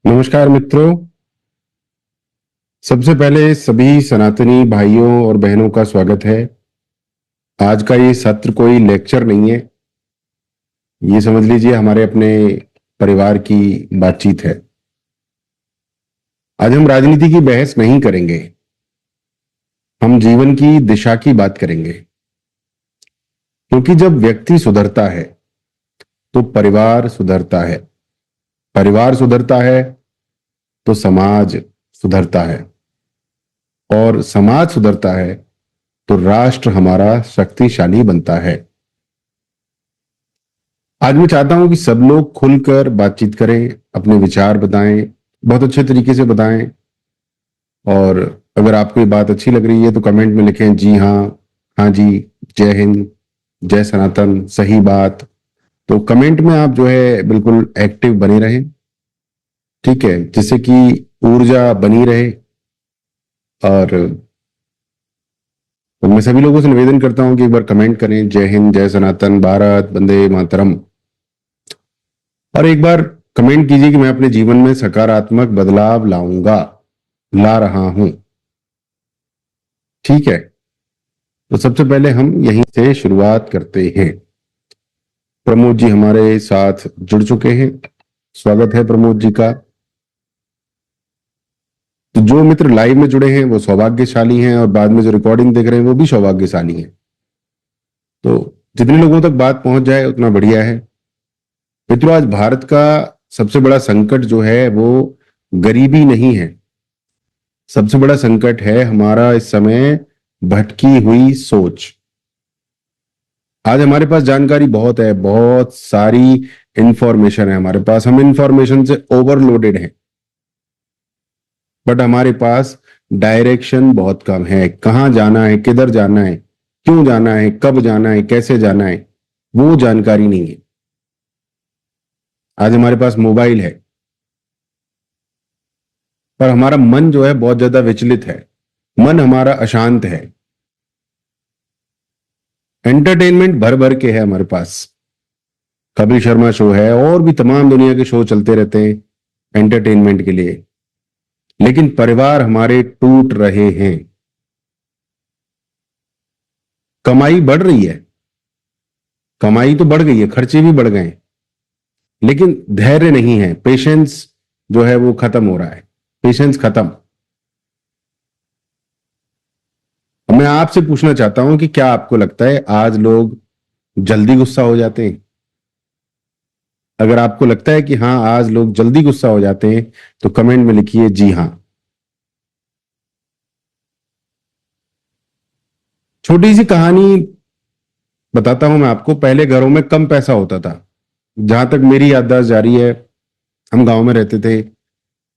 नमस्कार मित्रों। सबसे पहले सभी सनातनी भाइयों और बहनों का स्वागत है। आज का ये सत्र कोई लेक्चर नहीं है, ये समझ लीजिए हमारे अपने परिवार की बातचीत है। आज हम राजनीति की बहस नहीं करेंगे, हम जीवन की दिशा की बात करेंगे। क्योंकि जब व्यक्ति सुधरता है तो परिवार सुधरता है, परिवार सुधरता है तो समाज सुधरता है, और समाज सुधरता है तो राष्ट्र हमारा शक्तिशाली बनता है। आज मैं चाहता हूं कि सब लोग खुलकर बातचीत करें, अपने विचार बताएं, बहुत अच्छे तरीके से बताएं। और अगर आपको ये बात अच्छी लग रही है तो कमेंट में लिखें जी हाँ, हाँ जी, जय हिंद, जय सनातन, सही बात। तो कमेंट में आप जो है बिल्कुल एक्टिव बने रहें, ठीक है, जिससे कि ऊर्जा बनी रहे। और तो मैं सभी लोगों से निवेदन करता हूं कि एक बार कमेंट करें जय हिंद, जय सनातन, भारत वंदे मातरम। और एक बार कमेंट कीजिए कि मैं अपने जीवन में सकारात्मक बदलाव लाऊंगा, ला रहा हूं। ठीक है, तो सबसे पहले हम यहीं से शुरुआत करते हैं। प्रमोद जी हमारे साथ जुड़ चुके हैं, स्वागत है प्रमोद जी का। तो जो मित्र लाइव में जुड़े हैं वो सौभाग्यशाली हैं, और बाद में जो रिकॉर्डिंग देख रहे हैं वो भी सौभाग्यशाली हैं। तो जितने लोगों तक बात पहुंच जाए उतना बढ़िया है। मित्रों, आज भारत का सबसे बड़ा संकट जो है वो गरीबी नहीं है, सबसे बड़ा संकट है हमारा इस समय भटकी हुई सोच। आज हमारे पास जानकारी बहुत है, बहुत सारी इंफॉर्मेशन है हमारे पास, हम इंफॉर्मेशन से ओवरलोडेड हैं, बट हमारे पास डायरेक्शन बहुत कम है। कहाँ जाना है, किधर जाना है, क्यों जाना है, कब जाना है, कैसे जाना है, वो जानकारी नहीं है। आज हमारे पास मोबाइल है, पर हमारा मन जो है बहुत ज्यादा विचलित है, मन हमारा अशांत है। एंटरटेनमेंट भर भर के है हमारे पास, कपिल शर्मा शो है और भी तमाम दुनिया के शो चलते रहते हैं एंटरटेनमेंट के लिए, लेकिन परिवार हमारे टूट रहे हैं। कमाई बढ़ रही है, कमाई तो बढ़ गई है, खर्चे भी बढ़ गए, लेकिन धैर्य नहीं है, पेशेंस जो है वो खत्म हो रहा है, पेशेंस खत्म। मैं आपसे पूछना चाहता हूं कि क्या आपको लगता है आज लोग जल्दी गुस्सा हो जाते हैं? अगर आपको लगता है कि हाँ आज लोग जल्दी गुस्सा हो जाते हैं तो कमेंट में लिखिए जी हाँ। छोटी सी कहानी बताता हूं मैं आपको। पहले घरों में कम पैसा होता था, जहां तक मेरी याददाश्त जारी है, हम गांव में रहते थे।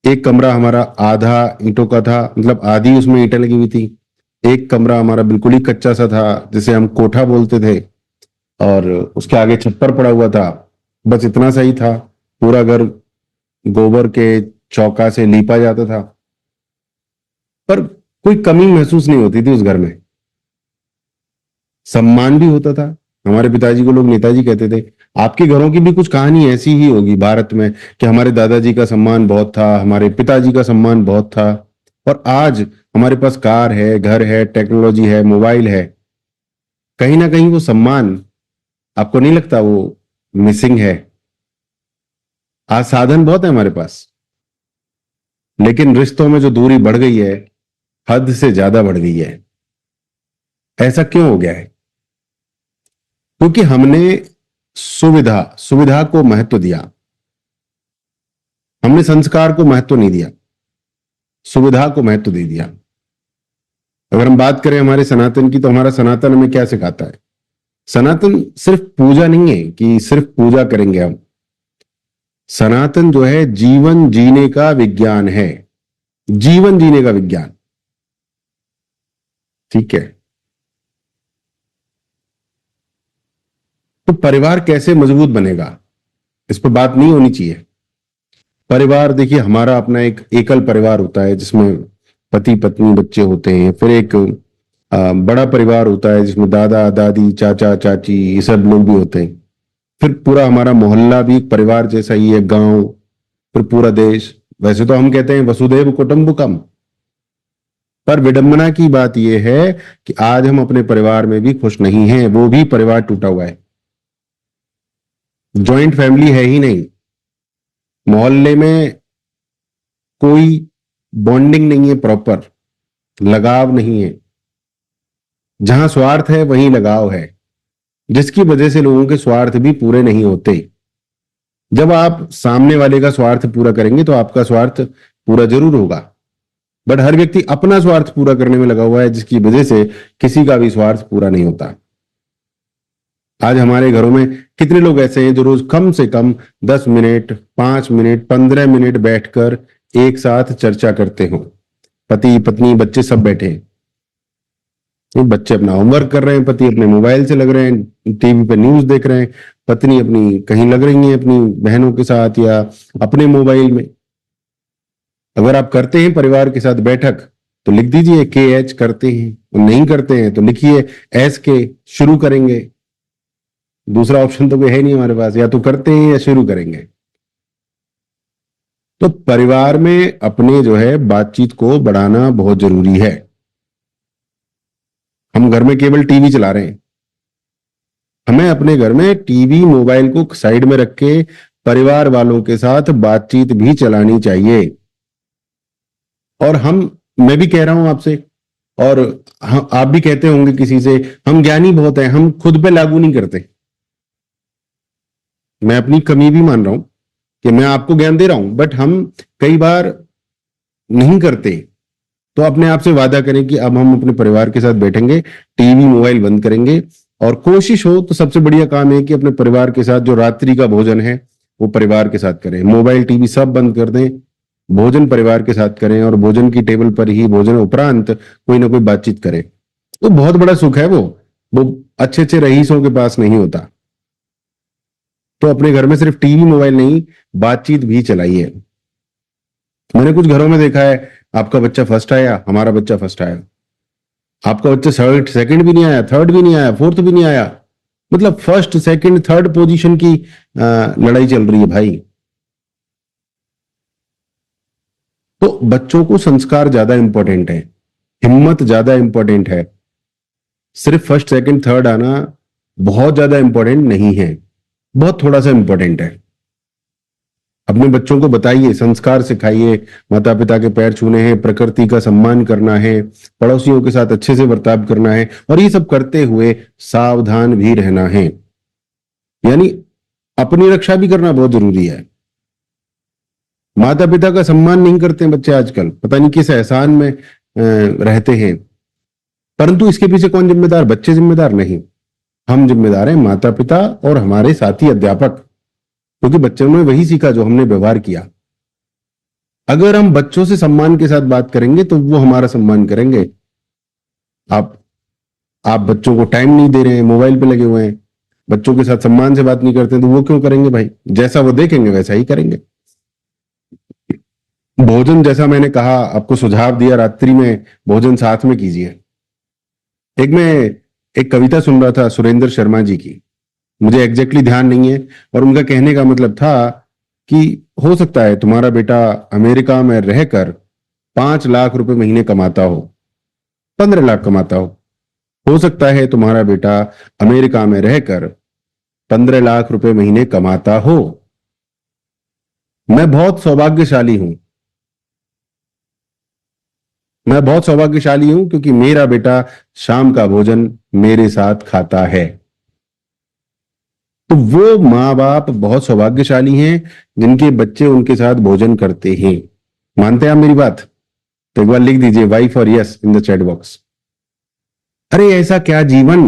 एक कमरा हमारा आधा ईंटों का था, मतलब आधी उसमें ईंटें लगी हुई थी। एक कमरा हमारा बिल्कुल ही कच्चा सा था, जिसे हम कोठा बोलते थे, और उसके आगे छप्पर पड़ा हुआ था। बस इतना सा ही था। पूरा घर गोबर के चौका से लीपा जाता था, पर कोई कमी महसूस नहीं होती थी उस घर में। सम्मान भी होता था। हमारे पिताजी को लोग नेताजी कहते थे। आपके घरों की भी कुछ कहानी ऐसी ही होगी भारत में कि हमारे दादाजी का सम्मान बहुत था, हमारे पिताजी का सम्मान बहुत था, और आज हमारे पास कार है, घर है, टेक्नोलॉजी है, मोबाइल है। कहीं ना कहीं वो सम्मान, आपको नहीं लगता वो मिसिंग है? आज साधन बहुत है हमारे पास, लेकिन रिश्तों में जो दूरी बढ़ गई है, हद से ज्यादा बढ़ गई है। ऐसा क्यों हो गया है? क्योंकि हमने सुविधा सुविधा को महत्व दिया, हमने संस्कार को महत्व नहीं दिया, सुविधा को महत्व दे दिया। अगर हम बात करें हमारे सनातन की, तो हमारा सनातन हमें क्या सिखाता है? सनातन सिर्फ पूजा नहीं है कि सिर्फ पूजा करेंगे हम। सनातन जो है जीवन जीने का विज्ञान है, जीवन जीने का विज्ञान। ठीक है, तो परिवार कैसे मजबूत बनेगा, इस पर बात नहीं होनी चाहिए। परिवार, देखिए, हमारा अपना एक एकल परिवार होता है जिसमें पति पत्नी बच्चे होते हैं। फिर एक बड़ा परिवार होता है जिसमें दादा दादी चाचा चाची ये सब लोग भी होते हैं। फिर पूरा हमारा मोहल्ला भी एक परिवार जैसा ही है, गांव, फिर पूरा देश। वैसे तो हम कहते हैं वसुधैव कुटुंबकम, पर विडंबना की बात यह है कि आज हम अपने परिवार में भी खुश नहीं हैं, वो भी परिवार टूटा हुआ है, जॉइंट फैमिली है ही नहीं, मोहल्ले में कोई बॉन्डिंग नहीं है, प्रॉपर लगाव नहीं है, जहां स्वार्थ है वहीं लगाव है, जिसकी वजह से लोगों के स्वार्थ भी पूरे नहीं होते। जब आप सामने वाले का स्वार्थ पूरा करेंगे तो आपका स्वार्थ पूरा जरूर होगा, बट हर व्यक्ति अपना स्वार्थ पूरा करने में लगा हुआ है, जिसकी वजह से किसी का भी स्वार्थ पूरा नहीं होता। आज हमारे घरों में कितने लोग ऐसे हैं जो रोज कम से कम 10 मिनट, 5 मिनट, 15 मिनट बैठकर एक साथ चर्चा करते हो, पति पत्नी बच्चे सब बैठे हैं, बच्चे अपना होमवर्क कर रहे हैं, पति अपने मोबाइल से लग रहे हैं, टीवी पे न्यूज देख रहे हैं, पत्नी अपनी कहीं लग रही है अपनी बहनों के साथ या अपने मोबाइल में। अगर आप करते हैं परिवार के साथ बैठक तो लिख दीजिए KH करते हैं, और नहीं करते हैं तो लिखिए SK शुरू करेंगे। दूसरा ऑप्शन तो कोई है नहीं हमारे पास, या तो करते हैं या शुरू करेंगे। तो परिवार में अपने जो है बातचीत को बढ़ाना बहुत जरूरी है। हम घर में केवल टीवी चला रहे हैं, हमें अपने घर में टीवी मोबाइल को साइड में रख के परिवार वालों के साथ बातचीत भी चलानी चाहिए। और मैं भी कह रहा हूं आपसे, और आप भी कहते होंगे किसी से, हम ज्ञानी बहुत हैं, हम खुद पे लागू नहीं करते। मैं अपनी कमी भी मान रहा हूं कि मैं आपको ज्ञान दे रहा हूं, बट हम कई बार नहीं करते। तो अपने आप से वादा करें कि अब हम अपने परिवार के साथ बैठेंगे, टीवी मोबाइल बंद करेंगे, और कोशिश हो तो सबसे बढ़िया काम है कि अपने परिवार के साथ जो रात्रि का भोजन है वो परिवार के साथ करें, मोबाइल टीवी सब बंद कर दें, भोजन परिवार के साथ करें, और भोजन की टेबल पर ही भोजन उपरांत कोई ना कोई बातचीत करें। तो बहुत बड़ा सुख है वो अच्छे अच्छे रईसों के पास नहीं होता। तो अपने घर में सिर्फ टीवी मोबाइल नहीं, बातचीत भी चलाइए। मैंने कुछ घरों में देखा है, आपका बच्चा फर्स्ट आया, हमारा बच्चा फर्स्ट आया, आपका बच्चा सेकंड भी नहीं आया, थर्ड भी नहीं आया, फोर्थ भी नहीं आया, मतलब फर्स्ट सेकंड थर्ड पोजीशन की लड़ाई चल रही है भाई। तो बच्चों को संस्कार ज्यादा इंपॉर्टेंट है, हिम्मत ज्यादा इंपॉर्टेंट है। सिर्फ फर्स्ट सेकंड थर्ड आना बहुत ज्यादा इंपॉर्टेंट नहीं है, बहुत थोड़ा सा इंपॉर्टेंट है। अपने बच्चों को बताइए, संस्कार सिखाइए, माता पिता के पैर छूने हैं, प्रकृति का सम्मान करना है, पड़ोसियों के साथ अच्छे से बर्ताव करना है, और ये सब करते हुए सावधान भी रहना है। यानी अपनी रक्षा भी करना बहुत जरूरी है। माता पिता का सम्मान नहीं करते हैं बच्चे आजकल, पता नहीं किस एहसान में रहते हैं। परंतु इसके पीछे कौन जिम्मेदार? बच्चे जिम्मेदार नहीं, हम जिम्मेदार हैं, माता पिता और हमारे साथी अध्यापक, क्योंकि बच्चों ने वही सीखा जो हमने व्यवहार किया। अगर हम बच्चों से सम्मान के साथ बात करेंगे तो वो हमारा सम्मान करेंगे। आप बच्चों को टाइम नहीं दे रहे हैं, मोबाइल पे लगे हुए हैं, बच्चों के साथ सम्मान से बात नहीं करते, तो वो क्यों करेंगे भाई? जैसा वो देखेंगे वैसा ही करेंगे। भोजन, जैसा मैंने कहा, आपको सुझाव दिया, रात्रि में भोजन साथ में कीजिए। मैं एक कविता सुन रहा था सुरेंद्र शर्मा जी की, मुझे एग्जैक्टली ध्यान नहीं है, और उनका कहने का मतलब था कि हो सकता है तुम्हारा बेटा अमेरिका में रहकर 5 लाख रुपए महीने कमाता हो, 15 लाख कमाता हो सकता है तुम्हारा बेटा अमेरिका में रहकर 15 लाख रुपए महीने कमाता हो। मैं बहुत सौभाग्यशाली हूं, मैं बहुत सौभाग्यशाली हूं क्योंकि मेरा बेटा शाम का भोजन मेरे साथ खाता है। तो वो माँ बाप बहुत सौभाग्यशाली हैं जिनके बच्चे उनके साथ भोजन करते हैं। मानते हैं आप मेरी बात? तो एक बार लिख दीजिए वाइफ और yes in the chat box. अरे ऐसा क्या जीवन,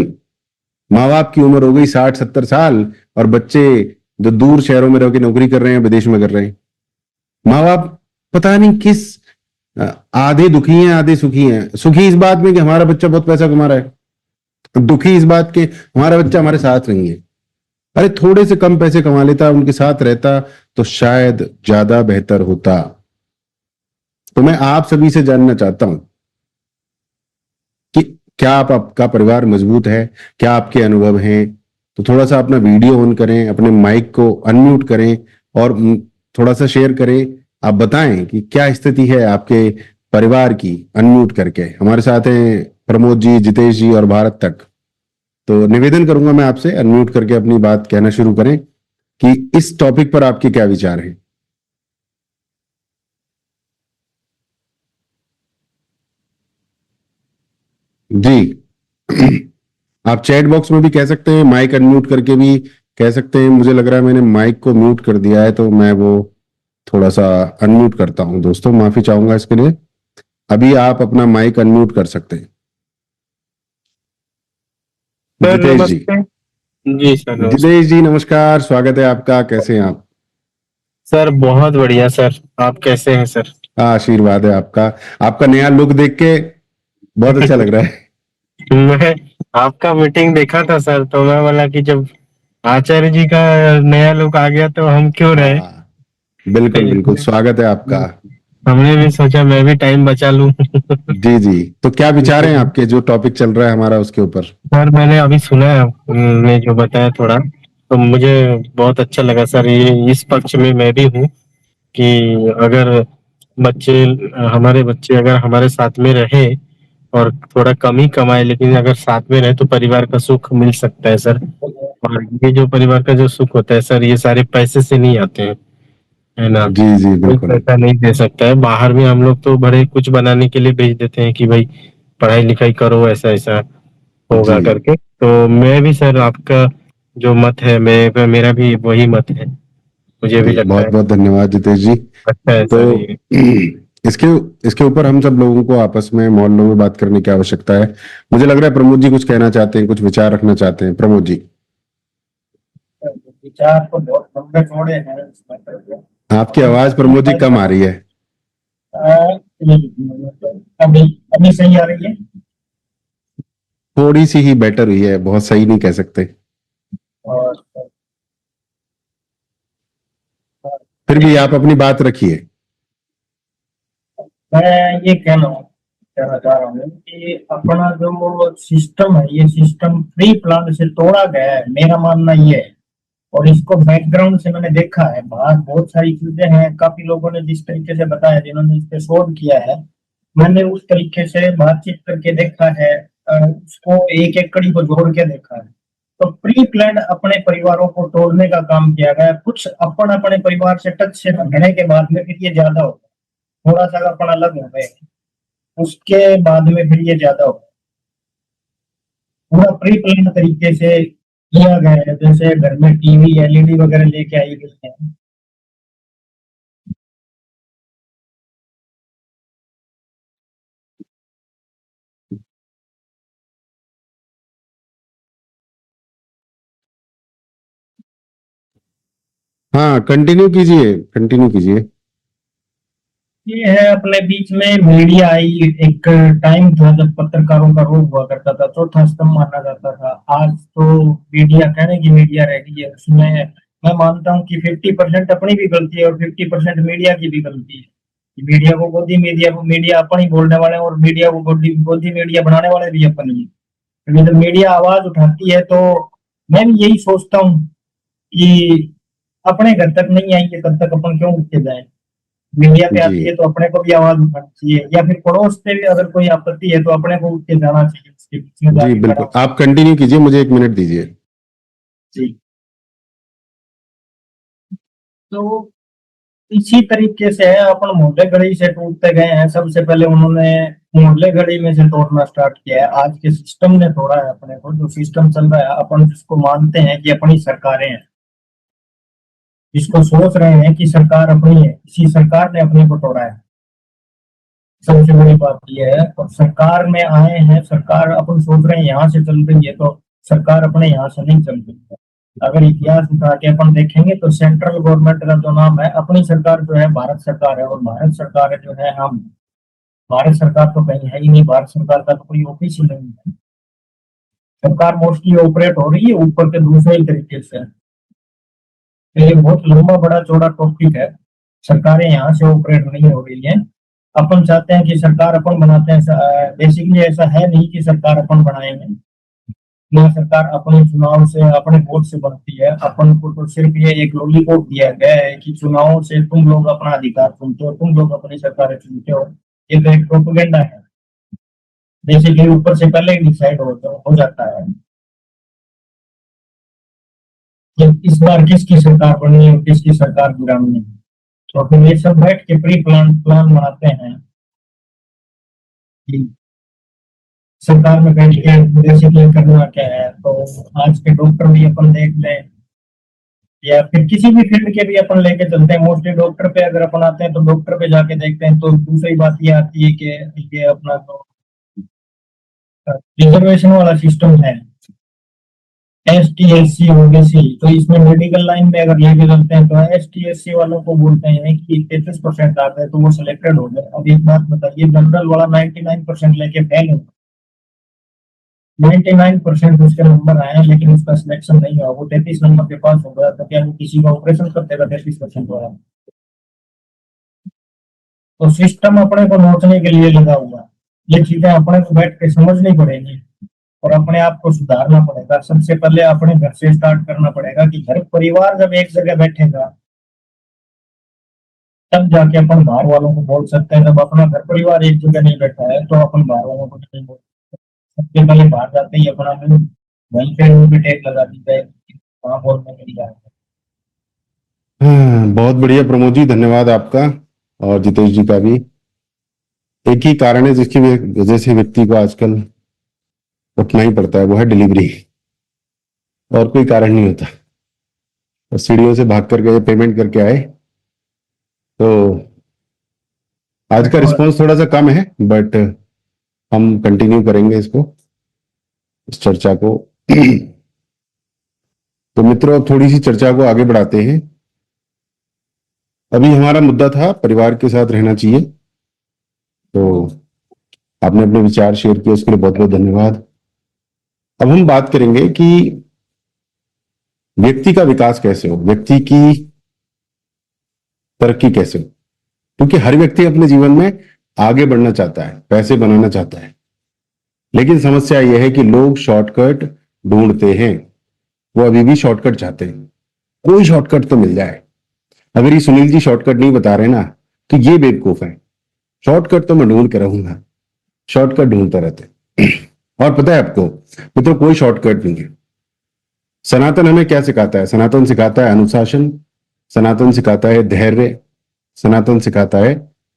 माँ बाप की उम्र हो गई 60-70 साल और बच्चे जो दूर शहरों में रह के नौकरी कर रहे हैं, विदेश में कर रहे हैं। माँ बाप पता नहीं किस आधे दुखी हैं आधे सुखी हैं। सुखी इस बात में कि हमारा बच्चा बहुत पैसा कमा रहा है, दुखी इस बात के हमारा बच्चा हमारे साथ नहीं है। अरे थोड़े से कम पैसे कमा लेता, उनके साथ रहता तो शायद ज्यादा बेहतर होता। तो मैं आप सभी से जानना चाहता हूं कि क्या आपका परिवार मजबूत है, क्या आपके अनुभव हैं? तो थोड़ा सा अपना वीडियो ऑन करें, अपने माइक को अनम्यूट करें और थोड़ा सा शेयर करें आप बताएं कि क्या स्थिति है आपके परिवार की, अनम्यूट करके। हमारे साथ हैं प्रमोद जी, जितेश जी और भारत तक। तो निवेदन करूंगा मैं आपसे, अनम्यूट करके अपनी बात कहना शुरू करें कि इस टॉपिक पर आपके क्या विचार हैं। जी। आप चैट बॉक्स में भी कह सकते हैं, माइक अनम्यूट करके भी कह सकते हैं। मुझे लग रहा है मैंने माइक को म्यूट कर दिया है, तो मैं वो थोड़ा सा अनम्यूट करता हूं। दोस्तों माफी चाहूंगा इसके लिए। अभी आप अपना माइक अनम्यूट कर सकते हैं। सर जितेश जी। नमस्ते। जी सर जितेश नमस्ते। जी नमस्कार, स्वागत है आपका। कैसे हैं आप? सर बहुत बढ़िया सर। आप कैसे हैं सर? आशीर्वाद है आपका। आपका नया लुक देख के बहुत अच्छा लग रहा है। मैं आपका मीटिंग देखा था सर, तो मैं बोला कि जब आचार्य जी का नया लुक आ गया तो हम क्यों रहे। हाँ, बिल्कुल बिल्कुल, तो स्वागत है आपका। हमने भी सोचा मैं भी टाइम बचा लूं। जी जी। तो क्या विचार हैं आपके, जो टॉपिक चल रहा है हमारा उसके ऊपर? सर मैंने अभी सुना है आपने जो बताया थोड़ा, तो मुझे बहुत अच्छा लगा सर। ये इस पक्ष में मैं भी हूँ कि अगर बच्चे हमारे बच्चे अगर हमारे साथ में रहे और थोड़ा कम ही कमाए, लेकिन अगर साथ में रहे तो परिवार का सुख मिल सकता है सर। और ये जो परिवार का जो सुख होता है सर, ये सारे पैसे से नहीं आते हैं, है ना। जी जी कोई बिल्कुल। पैसा नहीं दे सकता है। बाहर में हम लोग तो बड़े कुछ बनाने के लिए भेज देते हैं कि भाई पढ़ाई लिखाई करो, ऐसा ऐसा जी होगा करके। तो मैं भी सर आपका जो मत है, मैं मेरा भी वही मत है। मुझे भी जी, लगता बहुत है बहुत धन्यवाद जितेश जी। अच्छा है तो सर ये। इसके इसके ऊपर हम सब लोगों को आपस में मोहल्लों में बात करने की आवश्यकता है। मुझे लग रहा है प्रमोद जी कुछ कहना चाहते हैं, कुछ विचार रखना चाहते हैं। प्रमोद जी, विचार तो बहुत लंबे चौड़े हैं इसमें तो। आपकी आवाज प्रमोद जी कम आ रही है। अभी अभी सही आ रही है। थोड़ी सी ही बेटर हुई है, बहुत सही नहीं कह सकते। और फिर भी आप अपनी बात रखिए। मैं ये कहना चाह रहा हूँ कि अपना जो सिस्टम है, ये सिस्टम प्री प्लान से तोड़ा गया है, मेरा मानना ये है। और इसको बैकग्राउंड से मैंने देखा है, बाहर बहुत सारी चीजें हैं, काफी लोगों ने जिस तरीके से बताया, जिन्होंने इस पे शोध किया है, मैंने उस तरीके से बातचीत करके देखा है। उसको एक एक कड़ी को जोड़ के देखा है। तो प्री प्लान अपने परिवारों को तोड़ने का काम किया गया। कुछ अपन अपने परिवार से टच से हटने के बाद में फिर ये ज्यादा हो, थोड़ा सा अपन अलग हो गए, उसके बाद में फिर ये ज्यादा हो। पूरा प्री प्लान तरीके से किया गया है, जैसे घर में टीवी एलईडी वगैरह लेके आई गई है। हाँ, कंटिन्यू कीजिए, कंटिन्यू कीजिए। ये है अपने बीच में मीडिया आई। एक टाइम था जब पत्रकारों का रोल हुआ करता था, चौथा स्तंभ माना जाता था। आज तो मीडिया कहने की मीडिया रह गई है। उसमें मैं मानता हूँ कि 50% अपनी भी गलती है और 50% मीडिया की भी गलती है। मीडिया को गोदी मीडिया को मीडिया अपन ही बोलने वाले हैं, और मीडिया को गोदी गोदी मीडिया बनाने वाले भी अपन ही हैं। क्योंकि जब मीडिया आवाज उठाती है तो मैं भी यही सोचता हूँ कि अपने घर तक नहीं आएंगे तब तक अपन क्यों उठ के जाए। मीडिया पे जी आती है तो अपने को भी आवाज उठानी चाहिए, या फिर पड़ोस पे भी अगर कोई आपत्ति है तो अपने को उठ के जाना चाहिए, उसके पीछे जी जाके खड़ा बिल्कुल, होना। आप कंटिन्यू कीजिए, मुझे 1 मिनट दीजिए। जी। तो इसी तरीके से है, अपन मोहल्ले गली से टूटते गए हैं। सबसे पहले उन्होंने मोहल्ले गली में से तोड़ना स्टार्ट किया है, आज के सिस्टम ने तोड़ा है अपने को। जो सिस्टम चल रहा है, अपन जिसको मानते हैं कि अपनी सरकारें हैं, जिसको सोच रहे हैं कि सरकार अपनी है, इसी सरकार ने अपने को तोड़ा है। सबसे बड़ी बात यह है, और सरकार में आए हैं, सरकार अपन सोच रहे हैं यहाँ से चल रही है, तो सरकार अपने यहाँ से नहीं चल रही है। अगर इतिहास उठा के अपन देखेंगे तो सेंट्रल गवर्नमेंट का जो नाम है, अपनी सरकार जो है भारत सरकार है, और भारत सरकार जो है हम। भारत सरकार तो कहीं है ही नहीं, भारत सरकार का तो कोई ऑफिस ही नहीं है। सरकार मोस्टली ऑपरेट हो रही है ऊपर के दूसरे ही तरीके से। तो ये बहुत लंबा बड़ा चौड़ा टॉपिक है। सरकारें यहाँ से ऑपरेट नहीं हो रही है। अपन चाहते हैं कि सरकार अपन बनाते हैं, बेसिकली ऐसा है नहीं कि सरकार अपन बनाएंगे। ना सरकार अपने चुनाव से अपने वोट से बनती है। अपन को तो सिर्फ ये एक लॉलीपॉप दिया गया है कि चुनाव से तुम लोग अपना अधिकार चुनते हो, तुम लोग अपनी सरकारें चुनते हो। ये तो एक प्रोपेगेंडा है, बेसिकली ऊपर से पहले ही डिसाइड हो जाता है कि इस बार किसकी सरकार बननी है और किसकी सरकार गिरानी है। तो फिर ये सब बैठ के प्री प्लान बनाते हैं कि सरकार में बैठ के बेसिकली करना क्या है। तो आज के डॉक्टर भी अपन देख लें या फिर किसी भी फील्ड के भी अपन लेके चलते हैं, मोस्टली डॉक्टर पे अगर अपन आते हैं तो डॉक्टर पे जाके देखते हैं तो दूसरी बात ये आती है कि ये अपना जो रिजर्वेशन वाला सिस्टम है, ST SC OBC, तो इसमें मेडिकल लाइन में अगर लेके चलते हैं तो ST SC वालों को बोलते हैं कि 33% आते हैं तो वो सिलेक्टेड हो गए। अब एक बात बताइए, जनरल वाला 99% लेके फेल हो, 99% उसके नंबर आए लेकिन उसका सिलेक्शन नहीं हुआ, वो 33 नंबर के पास हो गया, तो क्या वो किसी का ऑपरेशन कर देगा 33% वाला? तो सिस्टम अपने को नोचने के लिए लगा हुआ है। ये चीजें अपने को बैठ के समझनी पड़ेगी और अपने आप को सुधारना पड़ेगा। सबसे पहले अपने घर से स्टार्ट करना पड़ेगा कि घर परिवार जब एक जगह बैठेगा तब जाके अपन बाहर वालों को बोल सकते हैं। जब अपना घर परिवार एक जगह नहीं बैठा है तो अपन बाहर वालों को नहीं बोल सकते। सबसे पहले बाहर जाते ही अपना मुंह वहीं पे मुंह पे टेक लगा दी जाए, वहां बोलने के लिए आए। हाँ, बहुत बढ़िया प्रमोद जी, धन्यवाद आपका और जितेश जी का भी। एक ही कारण है जिसकी वजह से व्यक्ति को आजकल उठना ही पड़ता है, वो है डिलीवरी। और कोई कारण नहीं होता। और सीढ़ियों से भाग करके पेमेंट करके आए तो आज का और रिस्पांस थोड़ा सा कम है, बट हम कंटिन्यू करेंगे इसको, इस चर्चा को। तो मित्रों, अब थोड़ी सी चर्चा को आगे बढ़ाते हैं। अभी हमारा मुद्दा था परिवार के साथ रहना चाहिए, तो आपने अपने विचार शेयर किए, उसके लिए बहुत बहुत धन्यवाद। अब हम बात करेंगे कि व्यक्ति का विकास कैसे हो, व्यक्ति की तरक्की कैसे हो। क्योंकि हर व्यक्ति अपने जीवन में आगे बढ़ना चाहता है, पैसे बनाना चाहता है, लेकिन समस्या यह है कि लोग शॉर्टकट ढूंढते हैं। वो अभी भी शॉर्टकट चाहते हैं, कोई शॉर्टकट तो मिल जाए। अगर ये सुनील जी शॉर्टकट नहीं बता रहे ना, तो ये बेवकूफ है। शॉर्टकट तो मैं ढूंढ के रहूंगा, शॉर्टकट ढूंढते रहते। और पता है आपको मित्रों, कोई शॉर्टकट नहीं है। सनातन हमें क्या सिखाता है? सनातन सिखाता है अनुशासन, सनातन सिखाता है धैर्य, सनातन सिखाता है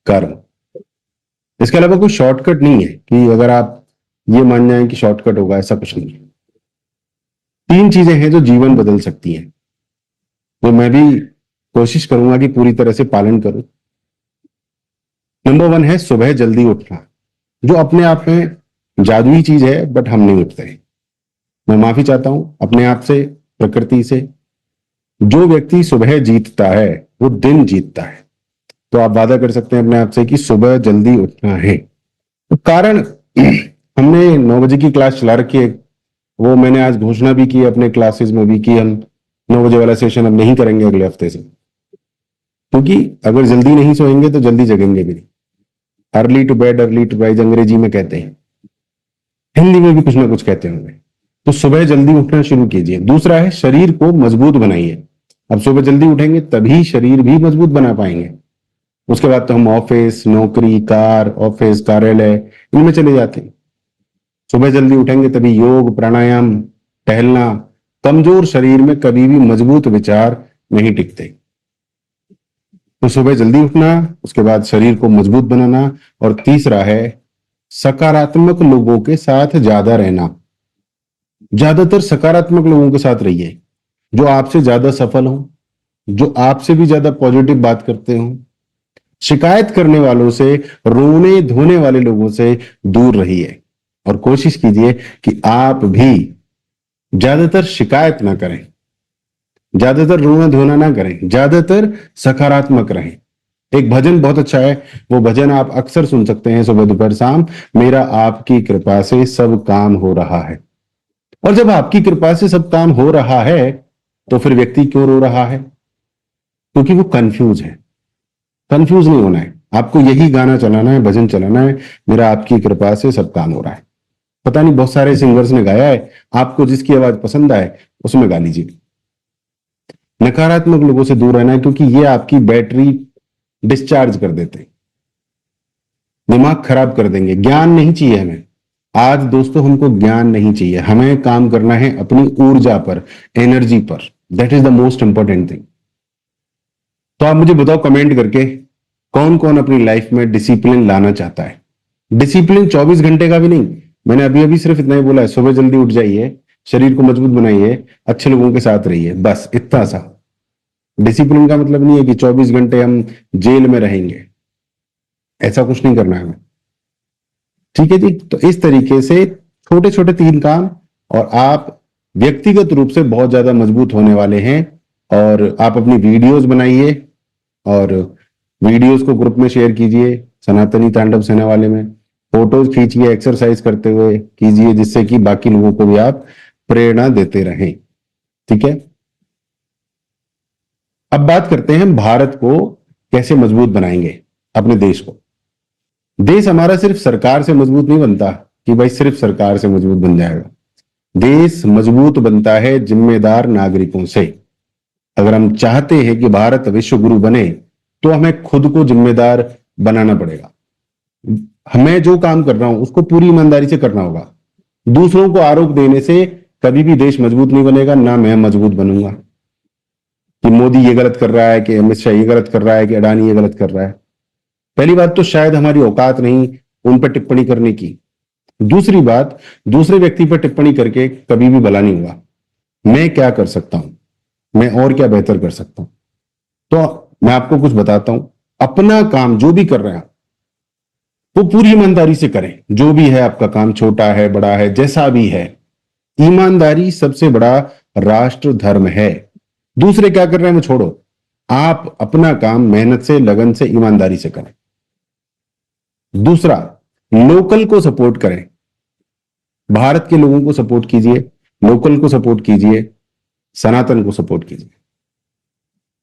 कर्म। इसके अलावा कोई शॉर्टकट नहीं है कि अगर आप ये मान जाए कि शॉर्टकट होगा, ऐसा कुछ नहीं है। 3 चीजें हैं जो जीवन बदल सकती हैं, वो मैं भी कोशिश करूंगा कि पूरी तरह से पालन करूं। नंबर 1 है सुबह जल्दी उठना, जो अपने आप में जादुई चीज है, बट हम नहीं उठते हैं। मैं माफी चाहता हूं अपने आप से, प्रकृति से। जो व्यक्ति सुबह जीतता है वो दिन जीतता है। तो आप वादा कर सकते हैं अपने आप से कि सुबह जल्दी उठना है। तो कारण हमने 9 बजे की क्लास चला रखी है, वो मैंने आज घोषणा भी की अपने क्लासेस में भी कि हम 9 बजे वाला सेशन अब नहीं करेंगे अगले हफ्ते से। क्योंकि अगर जल्दी नहीं सोएंगे तो जल्दी जगेंगे भी नहीं। Early to bed early to rise अंग्रेजी में कहते हैं, हिंदी में भी कुछ ना कुछ कहते होंगे। तो सुबह जल्दी उठना शुरू कीजिए। दूसरा है शरीर को मजबूत बनाइए। अब सुबह जल्दी उठेंगे तभी शरीर भी मजबूत बना पाएंगे। उसके बाद तो हम ऑफिस, नौकरी, कार, ऑफिस, कार्यालय, इनमें चले जाते हैं। सुबह जल्दी उठेंगे तभी योग, प्राणायाम, टहलना। कमजोर शरीर में कभी भी मजबूत विचार नहीं टिकते। तो सुबह जल्दी उठना, उसके बाद शरीर को मजबूत बनाना, और तीसरा है सकारात्मक लोगों के साथ ज्यादा रहना। ज्यादातर सकारात्मक लोगों के साथ रहिए, जो आपसे ज्यादा सफल हो, जो आपसे भी ज्यादा पॉजिटिव बात करते हो। शिकायत करने वालों से, रोने धोने वाले लोगों से दूर रहिए, और कोशिश कीजिए कि आप भी ज्यादातर शिकायत ना करें, ज्यादातर रोना धोना ना करें, ज्यादातर सकारात्मक रहें। एक भजन बहुत अच्छा है, वो भजन आप अक्सर सुन सकते हैं सुबह दोपहर शाम, मेरा आपकी कृपा से सब काम हो रहा है। और जब आपकी कृपा से सब काम हो रहा है तो फिर व्यक्ति क्यों रो रहा है? क्योंकि वो कंफ्यूज है। कंफ्यूज नहीं होना है, आपको यही गाना चलाना है, भजन चलाना है, मेरा आपकी कृपा से सब काम हो रहा है। पता नहीं बहुत सारे सिंगर्स ने गाया है, आपको जिसकी आवाज पसंद आए उसमें गा लीजिए। नकारात्मक लोगों से दूर रहना है, क्योंकि ये आपकी बैटरी डिस्चार्ज कर देते हैं, दिमाग खराब कर देंगे। ज्ञान नहीं चाहिए हमें। आज दोस्तों हमको ज्ञान नहीं चाहिए, हमें काम करना है अपनी ऊर्जा पर, एनर्जी पर। That is the most important thing. तो आप मुझे बताओ कमेंट करके, कौन कौन अपनी लाइफ में डिसिप्लिन लाना चाहता है। डिसिप्लिन 24 घंटे का भी नहीं, मैंने अभी अभी सिर्फ इतना ही बोला है, सुबह जल्दी उठ जाइए, शरीर को मजबूत बनाइए, अच्छे लोगों के साथ रहिए, बस इतना सा। डिसिप्लिन का मतलब नहीं है कि 24 घंटे हम जेल में रहेंगे, ऐसा कुछ नहीं करना है हमें। ठीक है जी। तो इस तरीके से छोटे छोटे 3 काम, और आप व्यक्तिगत रूप से बहुत ज्यादा मजबूत होने वाले हैं। और आप अपनी वीडियोस बनाइए, और वीडियोस को ग्रुप में शेयर कीजिए, सनातनी तांडव सेना वाले में फोटोज खींचिए, एक्सरसाइज करते हुए कीजिए, जिससे कि बाकी लोगों को भी आप प्रेरणा देते रहें। ठीक है। अब बात करते हैं भारत को कैसे मजबूत बनाएंगे, अपने देश को। देश हमारा सिर्फ सरकार से मजबूत नहीं बनता कि भाई सिर्फ सरकार से मजबूत बन जाएगा। देश मजबूत बनता है जिम्मेदार नागरिकों से। अगर हम चाहते हैं कि भारत विश्व गुरु बने, तो हमें खुद को जिम्मेदार बनाना पड़ेगा। मैं जो काम कर रहा हूं उसको पूरी ईमानदारी से करना होगा। दूसरों को आरोप देने से कभी भी देश मजबूत नहीं बनेगा, ना मैं मजबूत बनूंगा। कि मोदी ये गलत कर रहा है, कि अमित शाह ये गलत कर रहा है, कि अडानी ये गलत कर रहा है। पहली बात तो शायद हमारी औकात नहीं उन पर टिप्पणी करने की। दूसरी बात, दूसरे व्यक्ति पर टिप्पणी करके कभी भी भला नहीं हुआ। मैं क्या कर सकता हूं, मैं और क्या बेहतर कर सकता हूं। तो मैं आपको कुछ बताता हूं। अपना काम जो भी कर रहे हैं वो पूरी ईमानदारी से करें। जो भी है आपका काम, छोटा है बड़ा है जैसा भी है, ईमानदारी सबसे बड़ा राष्ट्र धर्म है। दूसरे क्या कर रहे हैं वो छोड़ो, आप अपना काम मेहनत से, लगन से, ईमानदारी से करें। दूसरा, लोकल को सपोर्ट करें। भारत के लोगों को सपोर्ट कीजिए, लोकल को सपोर्ट कीजिए, सनातन को सपोर्ट कीजिए।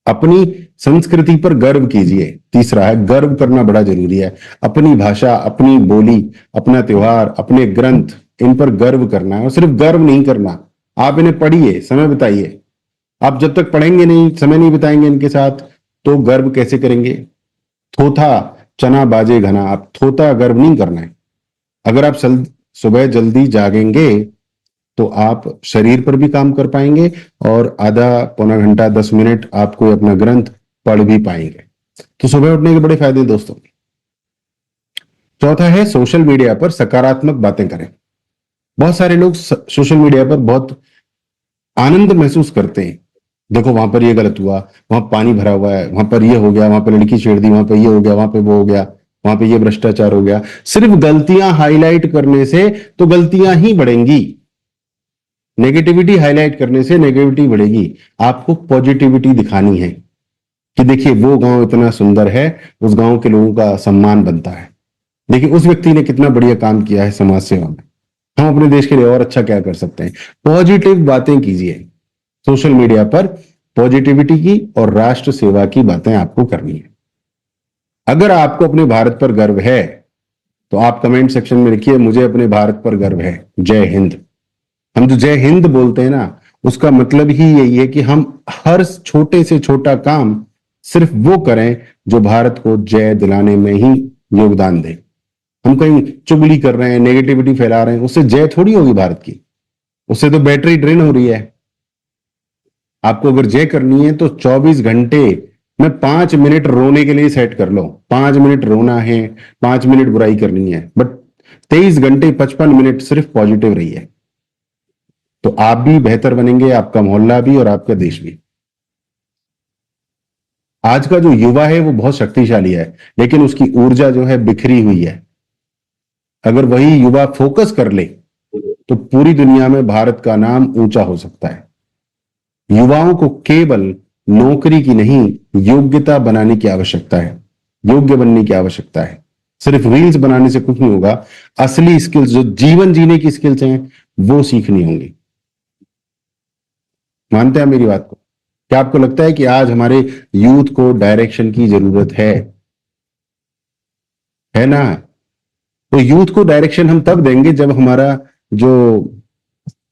अपनी संस्कृति पर गर्व कीजिए। तीसरा है, गर्व करना बड़ा जरूरी है। अपनी भाषा, अपनी बोली, अपना त्योहार, अपने ग्रंथ, इन पर गर्व करना है। और सिर्फ गर्व नहीं करना, आप इन्हें पढ़िए, समय बिताइए। आप जब तक पढ़ेंगे नहीं, समय नहीं बिताएंगे इनके साथ, तो गर्व कैसे करेंगे। थोथा चना बाजे घना, आप थोथा गर्व नहीं करना है। अगर आप सुबह जल्दी जागेंगे तो आप शरीर पर भी काम कर पाएंगे, और आधा पौना घंटा 10 मिनट आप कोई अपना ग्रंथ पढ़ भी पाएंगे। तो सुबह उठने के बड़े फायदे दोस्तों। चौथा है, सोशल मीडिया पर सकारात्मक बातें करें। बहुत सारे लोग सोशल मीडिया पर बहुत आनंद महसूस करते हैं। देखो वहां पर ये गलत हुआ, वहां पानी भरा हुआ है, वहां पर ये हो गया, वहां पर लड़की छेड़ दी, वहां पर ये हो गया, वहां पे वो हो गया, वहां पे ये भ्रष्टाचार हो गया। सिर्फ गलतियां हाईलाइट करने से तो गलतियां ही बढ़ेंगी। नेगेटिविटी हाईलाइट करने से नेगेटिविटी बढ़ेगी। आपको पॉजिटिविटी दिखानी है कि देखिए वो गांव इतना सुंदर है, उस गांव के लोगों का सम्मान बनता है, देखिए उस व्यक्ति ने कितना बढ़िया काम किया है समाज सेवा में, हम अपने देश के लिए और अच्छा क्या कर सकते हैं। पॉजिटिव बातें कीजिए। सोशल मीडिया पर पॉजिटिविटी की और राष्ट्र सेवा की बातें आपको करनी है। अगर आपको अपने भारत पर गर्व है तो आप कमेंट सेक्शन में लिखिए, मुझे अपने भारत पर गर्व है, जय हिंद। हम जो जय हिंद बोलते हैं ना, उसका मतलब ही यही है कि हम हर छोटे से छोटा काम सिर्फ वो करें जो भारत को जय दिलाने में ही योगदान दे। हम कहीं चुगली कर रहे हैं, नेगेटिविटी फैला रहे हैं, उससे जय थोड़ी होगी भारत की, उससे तो बैटरी ड्रेन हो रही है। आपको अगर जय करनी है तो 24 घंटे में 5 मिनट रोने के लिए सेट कर लो। 5 मिनट रोना है, 5 मिनट बुराई करनी है, बट 23 घंटे 55 मिनट सिर्फ पॉजिटिव रही है। तो आप भी बेहतर बनेंगे, आपका मोहल्ला भी और आपका देश भी। आज का जो युवा है वो बहुत शक्तिशाली है, लेकिन उसकी ऊर्जा जो है बिखरी हुई है। अगर वही युवा फोकस कर ले तो पूरी दुनिया में भारत का नाम ऊंचा हो सकता है। युवाओं को केवल नौकरी की नहीं, योग्यता बनाने की आवश्यकता है, योग्य बनने की आवश्यकता है। सिर्फ रील्स बनाने से कुछ नहीं होगा। असली स्किल्स, जो जीवन जीने की स्किल्स हैं, वो सीखनी होंगी। मानते हैं मेरी बात को? क्या आपको लगता है कि आज हमारे यूथ को डायरेक्शन की जरूरत है ना? तो यूथ को डायरेक्शन हम तब देंगे जब हमारा जो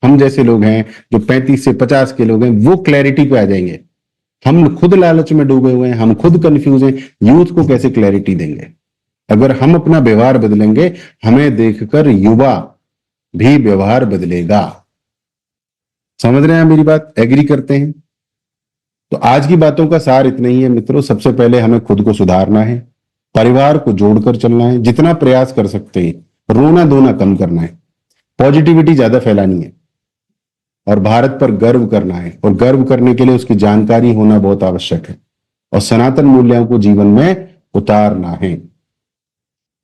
हम जैसे लोग हैं, जो 35 से 50 के लोग हैं, वो क्लैरिटी पे आ जाएंगे। हम खुद लालच में डूबे हुए हैं, हम खुद कंफ्यूज हैं, यूथ को कैसे क्लैरिटी देंगे? अगर हम अपना व्यवहार बदलेंगे, हमें देखकर युवा भी व्यवहार बदलेगा। समझ रहे हैं मेरी बात? एग्री करते हैं? तो आज की बातों का सार इतना ही है मित्रों। सबसे पहले हमें खुद को सुधारना है, परिवार को जोड़कर चलना है, जितना प्रयास कर सकते हैं, रोना धोना कम करना है, पॉजिटिविटी ज्यादा फैलानी है, और भारत पर गर्व करना है। और गर्व करने के लिए उसकी जानकारी होना बहुत आवश्यक है, और सनातन मूल्यों को जीवन में उतारना है।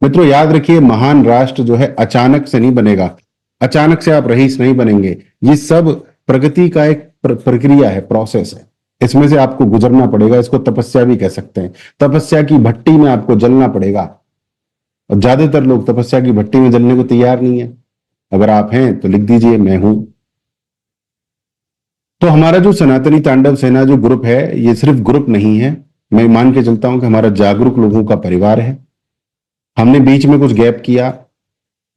मित्रों याद रखिए, महान राष्ट्र जो है अचानक से नहीं बनेगा, अचानक से आप रईस नहीं बनेंगे। ये सब प्रगति का एक प्रक्रिया है, प्रोसेस है। इसमें से आपको गुजरना पड़ेगा। इसको तपस्या भी कह सकते हैं। तपस्या की भट्टी में आपको जलना पड़ेगा, और ज्यादातर लोग तपस्या की भट्टी में जलने को तैयार नहीं है। अगर आप हैं तो लिख दीजिए, मैं हूं। तो हमारा जो सनातनी तांडव सेना जो ग्रुप है, ये सिर्फ ग्रुप नहीं है, मैं मान के चलता हूं कि हमारा जागरूक लोगों का परिवार है। हमने बीच में कुछ गैप किया,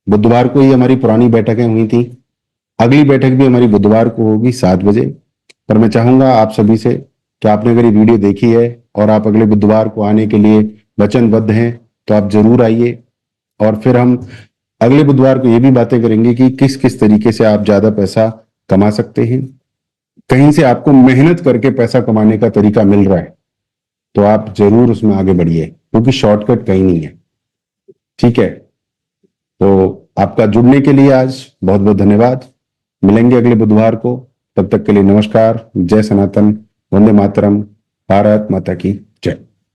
बुधवार को ही हमारी पुरानी बैठकें हुई थी। अगली बैठक भी हमारी बुधवार को होगी 7 बजे। पर मैं चाहूंगा आप सभी से कि आपने अगर ये वीडियो देखी है और आप अगले बुधवार को आने के लिए वचनबद्ध हैं, तो आप जरूर आइए। और फिर हम अगले बुधवार को ये भी बातें करेंगे कि किस किस तरीके से आप ज्यादा पैसा कमा सकते हैं। कहीं से आपको मेहनत करके पैसा कमाने का तरीका मिल रहा है, तो आप जरूर उसमें आगे बढ़िए, क्योंकि शॉर्टकट कहीं नहीं है। ठीक है, तो आपका जुड़ने के लिए आज बहुत बहुत धन्यवाद। मिलेंगे अगले बुधवार को। तब तक के लिए नमस्कार। जय सनातन, वंदे मातरम, भारत माता की